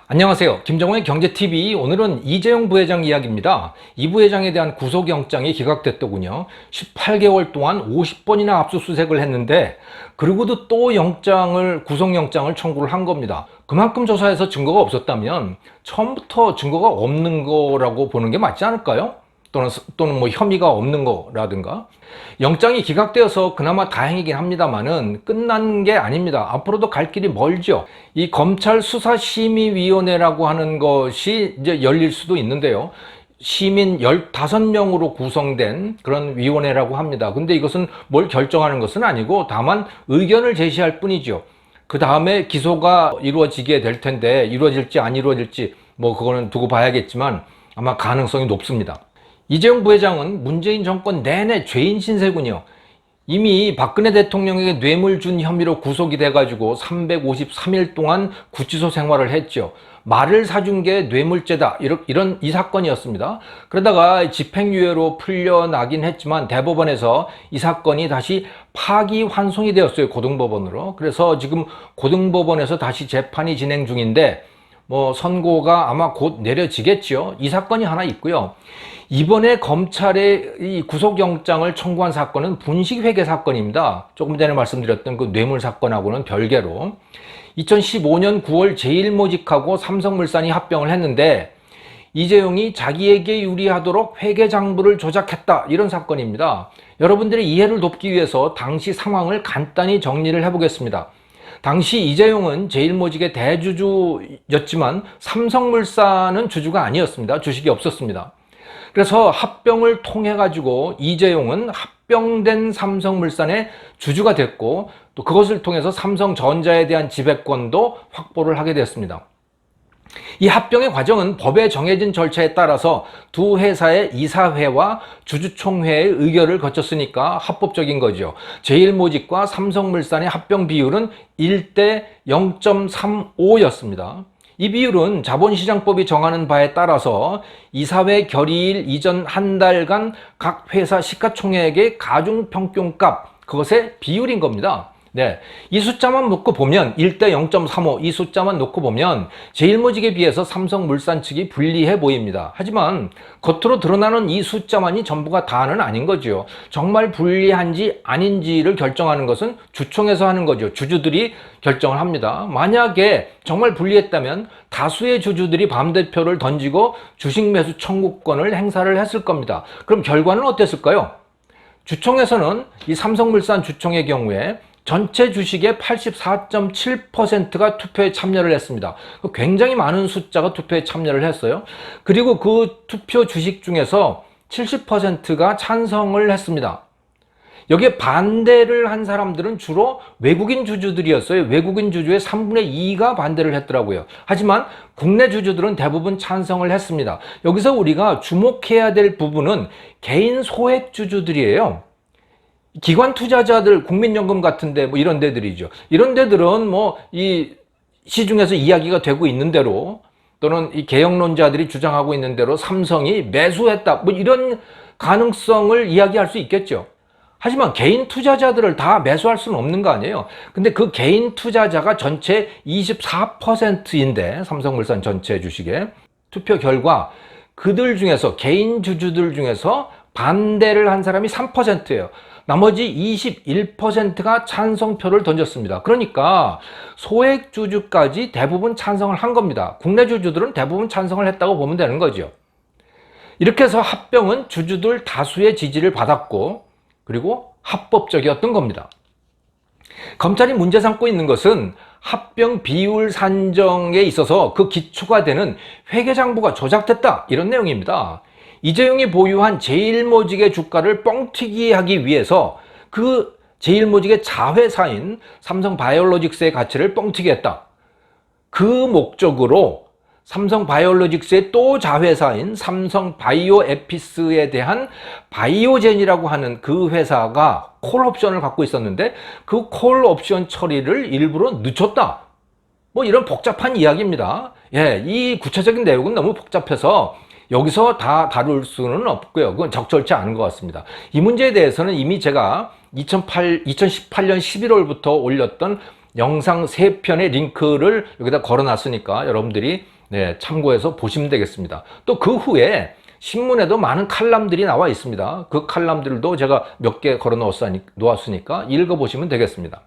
안녕하세요. 김정호의 경제TV. 오늘은 이재용 부회장 이야기입니다. 이 부회장에 대한 구속영장이 기각됐더군요. 18개월 동안 50번이나 압수수색을 했는데 그리고도 또 구속영장을 청구를 한 겁니다. 그만큼 조사해서 증거가 없었다면 처음부터 증거가 없는 거라고 보는 게 맞지 않을까요? 또는 뭐 혐의가 없는 거라든가. 영장이 기각되어서 그나마 다행이긴 합니다만은 끝난 게 아닙니다. 앞으로도 갈 길이 멀죠. 이 검찰 수사심의위원회라고 하는 것이 이제 열릴 수도 있는데요. 시민 15명으로 구성된 그런 위원회라고 합니다. 근데 이것은 뭘 결정하는 것은 아니고 다만 의견을 제시할 뿐이죠. 그 다음에 기소가 이루어지게 될 텐데 이루어질지 안 이루어질지 뭐 그거는 두고 봐야겠지만 아마 가능성이 높습니다. 이재용 부회장은 문재인 정권 내내 죄인 신세군요. 이미 박근혜 대통령에게 뇌물 준 혐의로 구속이 돼가지고 353일 동안 구치소 생활을 했죠. 말을 사준 게 뇌물죄다. 이 사건이었습니다. 그러다가 집행유예로 풀려나긴 했지만 대법원에서 이 사건이 다시 파기환송이 되었어요. 고등법원으로. 그래서 지금 고등법원에서 다시 재판이 진행 중인데 뭐 선고가 아마 곧 내려지겠죠. 이 사건이 하나 있고요. 이번에 검찰의 이 구속영장을 청구한 사건은 분식회계 사건입니다. 조금 전에 말씀드렸던 그 뇌물 사건하고는 별개로 2015년 9월 제일모직하고 삼성물산이 합병을 했는데 이재용이 자기에게 유리하도록 회계장부를 조작했다, 이런 사건입니다. 여러분들의 이해를 돕기 위해서 당시 상황을 간단히 정리를 해보겠습니다. 당시 이재용은 제일모직의 대주주였지만 삼성물산은 주주가 아니었습니다. 주식이 없었습니다. 그래서 합병을 통해 가지고 이재용은 합병된 삼성물산의 주주가 됐고 또 그것을 통해서 삼성전자에 대한 지배권도 확보를 하게 됐습니다. 이 합병의 과정은 법에 정해진 절차에 따라서 두 회사의 이사회와 주주총회의 의결을 거쳤으니까 합법적인 거죠. 제일모직과 삼성물산의 합병 비율은 1대 0.35였습니다. 이 비율은 자본시장법이 정하는 바에 따라서 이사회 결의일 이전 한 달간 각 회사 시가총액의 가중평균값, 그것의 비율인 겁니다. 네, 이 숫자만 놓고 보면 1대 0.35, 이 숫자만 놓고 보면 제일모직에 비해서 삼성물산 측이 불리해 보입니다. 하지만 겉으로 드러나는 이 숫자만이 전부가 다는 아닌 거죠. 정말 불리한지 아닌지를 결정하는 것은 주총에서 하는 거죠. 주주들이 결정을 합니다. 만약에 정말 불리했다면 다수의 주주들이 밤대표를 던지고 주식 매수 청구권을 행사를 했을 겁니다. 그럼 결과는 어땠을까요? 주총에서는 이 삼성물산 주총의 경우에 전체 주식의 84.7%가 투표에 참여를 했습니다. 굉장히 많은 숫자가 투표에 참여를 했어요. 그리고 그 투표 주식 중에서 70%가 찬성을 했습니다. 여기에 반대를 한 사람들은 주로 외국인 주주들이었어요. 외국인 주주의 3분의 2가 반대를 했더라고요. 하지만 국내 주주들은 대부분 찬성을 했습니다. 여기서 우리가 주목해야 될 부분은 개인 소액 주주들이에요. 기관 투자자들, 국민연금 같은데 뭐 이런 데들이죠. 이런 데들은 뭐 이 시중에서 이야기가 되고 있는 대로 또는 이 개혁론자들이 주장하고 있는 대로 삼성이 매수했다, 뭐 이런 가능성을 이야기할 수 있겠죠. 하지만 개인 투자자들을 다 매수할 수는 없는 거 아니에요. 근데 그 개인 투자자가 전체 24%인데 삼성물산 전체 주식의 투표 결과 그들 중에서 개인 주주들 중에서 반대를 한 사람이 3%예요. 나머지 21%가 찬성표를 던졌습니다. 그러니까 소액 주주까지 대부분 찬성을 한 겁니다. 국내 주주들은 대부분 찬성을 했다고 보면 되는 거죠. 이렇게 해서 합병은 주주들 다수의 지지를 받았고 그리고 합법적이었던 겁니다. 검찰이 문제 삼고 있는 것은 합병 비율 산정에 있어서 그 기초가 되는 회계장부가 조작됐다, 이런 내용입니다. 이재용이 보유한 제일모직의 주가를 뻥튀기 하기 위해서 그 제일모직의 자회사인 삼성바이오로직스의 가치를 뻥튀기 했다. 그 목적으로 삼성바이오로직스의 또 자회사인 삼성바이오에피스에 대한 바이오젠이라고 하는 그 회사가 콜옵션을 갖고 있었는데 그 콜옵션 처리를 일부러 늦췄다. 뭐 이런 복잡한 이야기입니다. 예, 이 구체적인 내용은 너무 복잡해서 여기서 다 다룰 수는 없고요. 그건 적절치 않은 것 같습니다. 이 문제에 대해서는 이미 제가 2018년 11월부터 올렸던 영상 3편의 링크를 여기다 걸어놨으니까 여러분들이 네, 참고해서 보시면 되겠습니다. 또 그 후에 신문에도 많은 칼럼들이 나와 있습니다. 그 칼럼들도 제가 몇 개 걸어 놓았으니까 읽어보시면 되겠습니다.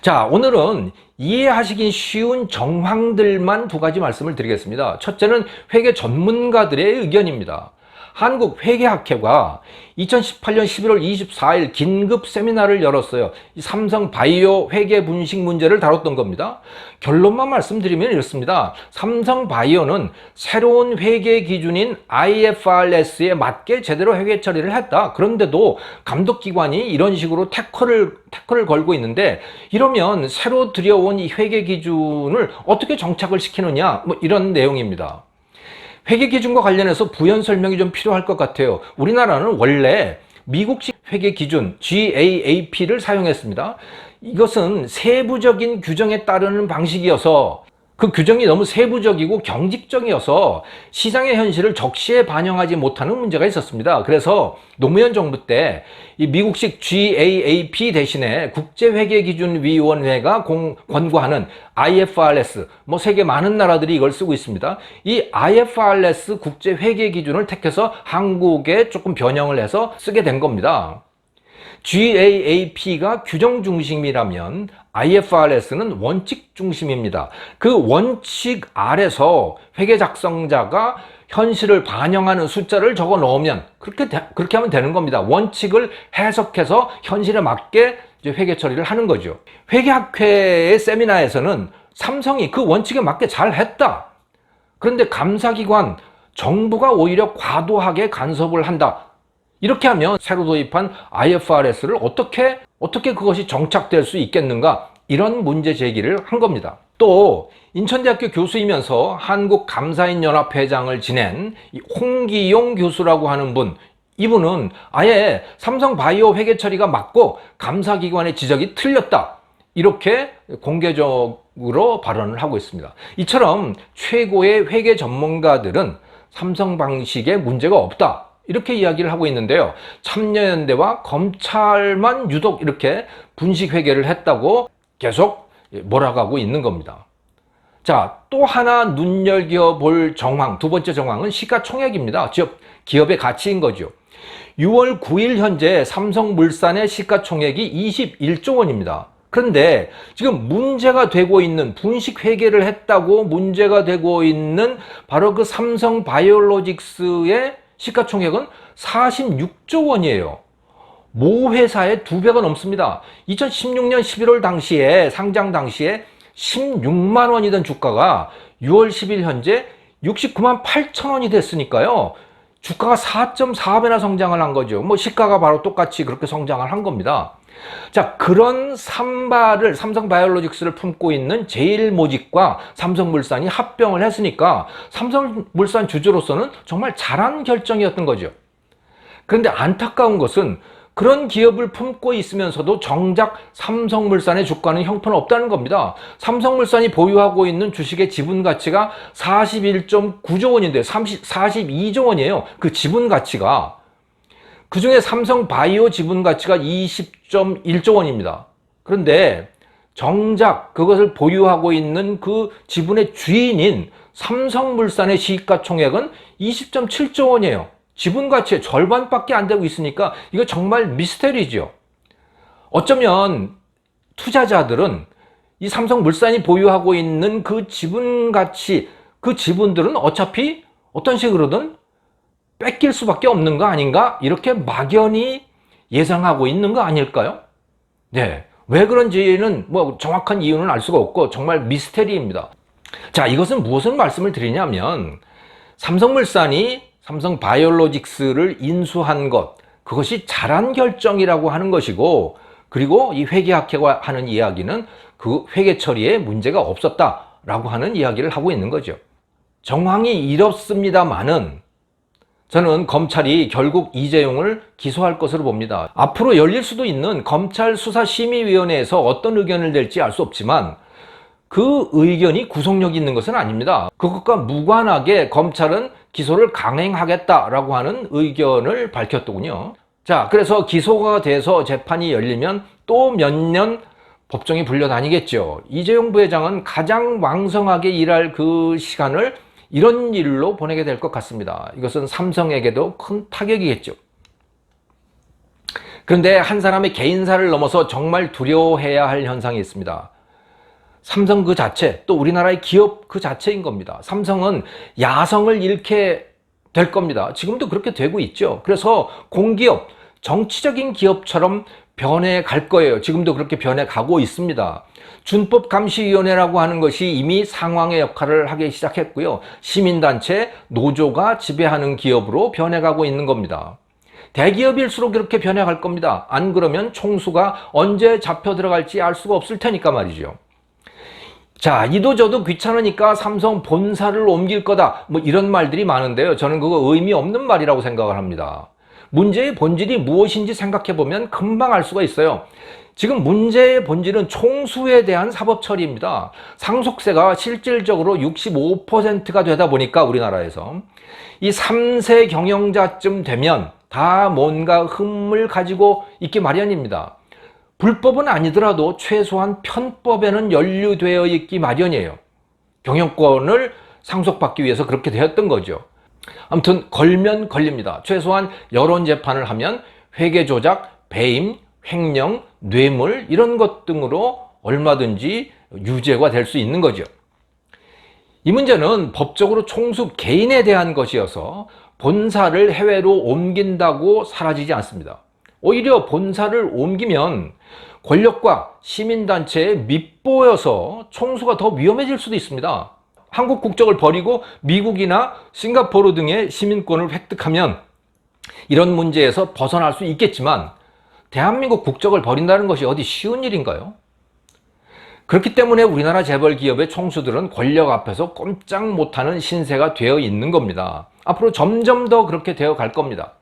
자, 오늘은 이해하시기 쉬운 정황들만 두 가지 말씀을 드리겠습니다. 첫째는 회계 전문가들의 의견입니다. 한국회계학회가 2018년 11월 24일 긴급 세미나를 열었어요. 삼성 바이오 회계 분식 문제를 다뤘던 겁니다. 결론만 말씀드리면 이렇습니다. 삼성 바이오는 새로운 회계 기준인 IFRS에 맞게 제대로 회계 처리를 했다. 그런데도 감독기관이 이런 식으로 태클을 걸고 있는데, 이러면 새로 들여온 이 회계 기준을 어떻게 정착을 시키느냐, 뭐 이런 내용입니다. 회계 기준과 관련해서 부연 설명이 좀 필요할 것 같아요. 우리나라는 원래 미국식 회계 기준 GAAP를 사용했습니다. 이것은 세부적인 규정에 따르는 방식이어서 그 규정이 너무 세부적이고 경직적이어서 시장의 현실을 적시에 반영하지 못하는 문제가 있었습니다. 그래서 노무현 정부 때 이 미국식 GAAP 대신에 국제회계기준위원회가 권고하는 IFRS, 뭐 세계 많은 나라들이 이걸 쓰고 있습니다. 이 IFRS 국제회계기준을 택해서 한국에 조금 변형을 해서 쓰게 된 겁니다. GAAP가 규정 중심이라면 IFRS는 원칙 중심입니다. 그 원칙 아래서 회계 작성자가 현실을 반영하는 숫자를 적어 넣으면 그렇게 하면 되는 겁니다. 원칙을 해석해서 현실에 맞게 이제 회계 처리를 하는 거죠. 회계학회의 세미나에서는 삼성이 그 원칙에 맞게 잘 했다. 그런데 감사기관, 정부가 오히려 과도하게 간섭을 한다. 이렇게 하면 새로 도입한 IFRS를 어떻게 그것이 정착될 수 있겠는가, 이런 문제 제기를 한 겁니다. 또 인천대학교 교수이면서 한국감사인연합회장을 지낸 홍기용 교수라고 하는 분, 이분은 아예 삼성 바이오 회계 처리가 맞고 감사기관의 지적이 틀렸다, 이렇게 공개적으로 발언을 하고 있습니다. 이처럼 최고의 회계 전문가들은 삼성 방식에 문제가 없다, 이렇게 이야기를 하고 있는데요. 참여연대와 검찰만 유독 이렇게 분식 회계를 했다고 계속 몰아가고 있는 겁니다. 자, 또 하나 눈여겨볼 정황, 두 번째 정황은 시가총액입니다. 즉 기업의 가치인 거죠. 6월 9일 현재 삼성물산의 시가총액이 21조 원입니다. 그런데 지금 문제가 되고 있는, 분식 회계를 했다고 문제가 되고 있는 바로 그 삼성바이오로직스의 시가총액은 46조 원이에요. 모 회사의 2배가 넘습니다. 2016년 11월 당시에, 상장 당시에 16만 원이던 주가가 6월 10일 현재 69만 8천 원이 됐으니까요. 주가가 4.4배나 성장을 한 거죠. 뭐 시가가 바로 똑같이 그렇게 성장을 한 겁니다. 자, 그런 삼바를, 삼성바이오로직스를 품고 있는 제일모직과 삼성물산이 합병을 했으니까 삼성물산 주주로서는 정말 잘한 결정이었던 거죠. 그런데 안타까운 것은 그런 기업을 품고 있으면서도 정작 삼성물산의 주가는 형편없다는 겁니다. 삼성물산이 보유하고 있는 주식의 지분 가치가 41.9조 원인데 42조 원이에요. 그 지분 가치가. 그 중에 삼성바이오 지분 가치가 20.1조 원입니다. 그런데 정작 그것을 보유하고 있는 그 지분의 주인인 삼성물산의 시가총액은 20.7조 원이에요. 지분 가치의 절반밖에 안 되고 있으니까 이거 정말 미스테리죠. 어쩌면 투자자들은 이 삼성물산이 보유하고 있는 그 지분 가치, 그 지분들은 어차피 어떤 식으로든 뺏길 수밖에 없는 거 아닌가? 이렇게 막연히 예상하고 있는 거 아닐까요? 네. 왜 그런지는 뭐 정확한 이유는 알 수가 없고 정말 미스테리입니다. 자, 이것은 무엇을 말씀을 드리냐면 삼성물산이 삼성바이오로직스를 인수한 것, 그것이 잘한 결정이라고 하는 것이고, 그리고 이 회계학회가 하는 이야기는 그 회계 처리에 문제가 없었다라고 하는 이야기를 하고 있는 거죠. 정황이 이렇습니다만은 저는 검찰이 결국 이재용을 기소할 것으로 봅니다. 앞으로 열릴 수도 있는 검찰 수사심의위원회에서 어떤 의견을 낼지 알 수 없지만 그 의견이 구속력이 있는 것은 아닙니다. 그것과 무관하게 검찰은 기소를 강행하겠다라고 하는 의견을 밝혔더군요. 자, 그래서 기소가 돼서 재판이 열리면 또 몇 년 법정이 불려다니겠죠. 이재용 부회장은 가장 왕성하게 일할 그 시간을 이런 일로 보내게 될 것 같습니다. 이것은 삼성에게도 큰 타격이겠죠. 그런데 한 사람의 개인사를 넘어서 정말 두려워해야 할 현상이 있습니다. 삼성 그 자체, 또 우리나라의 기업 그 자체인 겁니다. 삼성은 야성을 잃게 될 겁니다. 지금도 그렇게 되고 있죠. 그래서 공기업, 정치적인 기업처럼 변해갈 거예요. 지금도 그렇게 변해가고 있습니다. 준법감시위원회라고 하는 것이 이미 상황의 역할을 하기 시작했고요. 시민단체, 노조가 지배하는 기업으로 변해가고 있는 겁니다. 대기업일수록 이렇게 변해갈 겁니다. 안 그러면 총수가 언제 잡혀 들어갈지 알 수가 없을 테니까 말이죠. 자, 이도저도 귀찮으니까 삼성 본사를 옮길 거다, 뭐 이런 말들이 많은데요. 저는 그거 의미 없는 말이라고 생각을 합니다. 문제의 본질이 무엇인지 생각해 보면 금방 알 수가 있어요. 지금 문제의 본질은 총수에 대한 사법 처리입니다. 상속세가 실질적으로 65%가 되다 보니까 우리나라에서 이 3세 경영자쯤 되면 다 뭔가 흠을 가지고 있기 마련입니다. 불법은 아니더라도 최소한 편법에는 연루되어 있기 마련이에요. 경영권을 상속받기 위해서 그렇게 되었던 거죠. 아무튼 걸면 걸립니다. 최소한 여론재판을 하면 회계조작, 배임, 횡령, 뇌물 이런 것 등으로 얼마든지 유죄가 될 수 있는 거죠. 이 문제는 법적으로 총수 개인에 대한 것이어서 본사를 해외로 옮긴다고 사라지지 않습니다. 오히려 본사를 옮기면 권력과 시민단체에 밉보여서 총수가 더 위험해질 수도 있습니다. 한국 국적을 버리고 미국이나 싱가포르 등의 시민권을 획득하면 이런 문제에서 벗어날 수 있겠지만 대한민국 국적을 버린다는 것이 어디 쉬운 일인가요? 그렇기 때문에 우리나라 재벌 기업의 총수들은 권력 앞에서 꼼짝 못하는 신세가 되어 있는 겁니다. 앞으로 점점 더 그렇게 되어 갈 겁니다.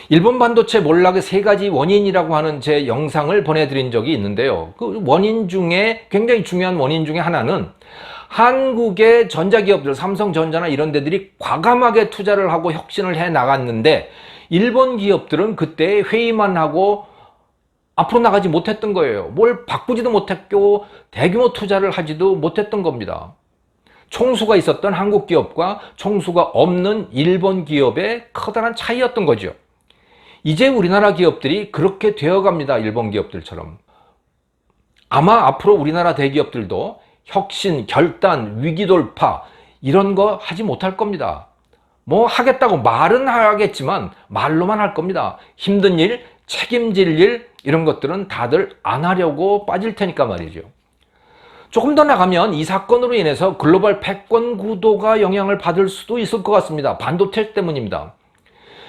일본 반도체 몰락의 3가지 원인이라고 하는 제 영상을 보내드린 적이 있는데요. 그 원인 중에 굉장히 중요한 원인 중에 하나는 한국의 전자기업들, 삼성전자나 이런 데들이 과감하게 투자를 하고 혁신을 해 나갔는데 일본 기업들은 그때 회의만 하고 앞으로 나가지 못했던 거예요. 뭘 바꾸지도 못했고 대규모 투자를 하지도 못했던 겁니다. 총수가 있었던 한국 기업과 총수가 없는 일본 기업의 커다란 차이였던 거죠. 이제 우리나라 기업들이 그렇게 되어갑니다. 일본 기업들처럼. 아마 앞으로 우리나라 대기업들도 혁신, 결단, 위기 돌파 이런 거 하지 못할 겁니다. 뭐 하겠다고 말은 하겠지만 말로만 할 겁니다. 힘든 일, 책임질 일 이런 것들은 다들 안 하려고 빠질 테니까 말이죠. 조금 더 나가면 이 사건으로 인해서 글로벌 패권 구도가 영향을 받을 수도 있을 것 같습니다. 반도체 때문입니다.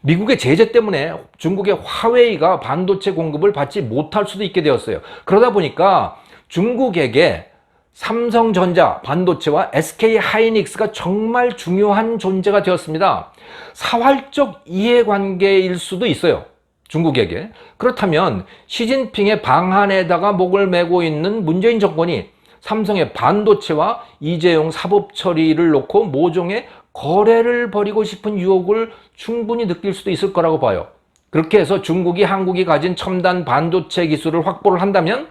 미국의 제재 때문에 중국의 화웨이가 반도체 공급을 받지 못할 수도 있게 되었어요. 그러다 보니까 중국에게 삼성전자, 반도체와 SK하이닉스가 정말 중요한 존재가 되었습니다. 사활적 이해관계일 수도 있어요. 중국에게. 그렇다면 시진핑의 방한에다가 목을 메고 있는 문재인 정권이 삼성의 반도체와 이재용 사법 처리를 놓고 모종의 거래를 벌이고 싶은 유혹을 충분히 느낄 수도 있을 거라고 봐요. 그렇게 해서 중국이 한국이 가진 첨단 반도체 기술을 확보를 한다면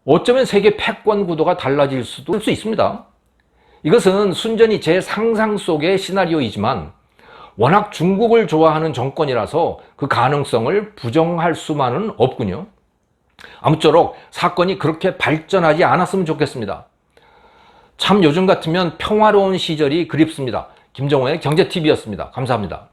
어쩌면 세계 패권 구도가 달라질 수도 있습니다. 이것은 순전히 제 상상 속의 시나리오이지만 워낙 중국을 좋아하는 정권이라서 그 가능성을 부정할 수만은 없군요. 아무쪼록 사건이 그렇게 발전하지 않았으면 좋겠습니다. 참 요즘 같으면 평화로운 시절이 그립습니다. 김정호의 경제TV였습니다. 감사합니다.